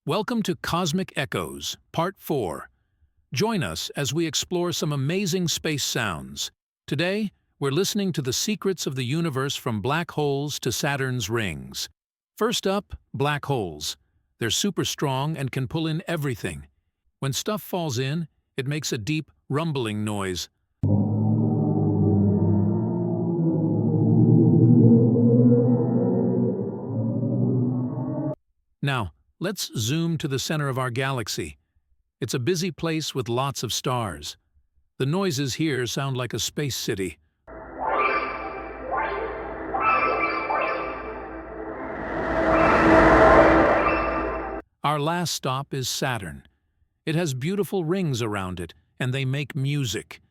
Welcome to Cosmic Echoes, Part 4. Join us as we explore some amazing space sounds. Today, we're listening to the secrets of the universe from black holes to Saturn's rings. First up, black holes. They're super strong and can pull in everything. When stuff falls in, it makes a deep, rumbling noise. Now, let's zoom to the center of our galaxy. It's a busy place with lots of stars. The noises here sound like a space city. Our last stop is Saturn. It has beautiful rings around it, and they make music.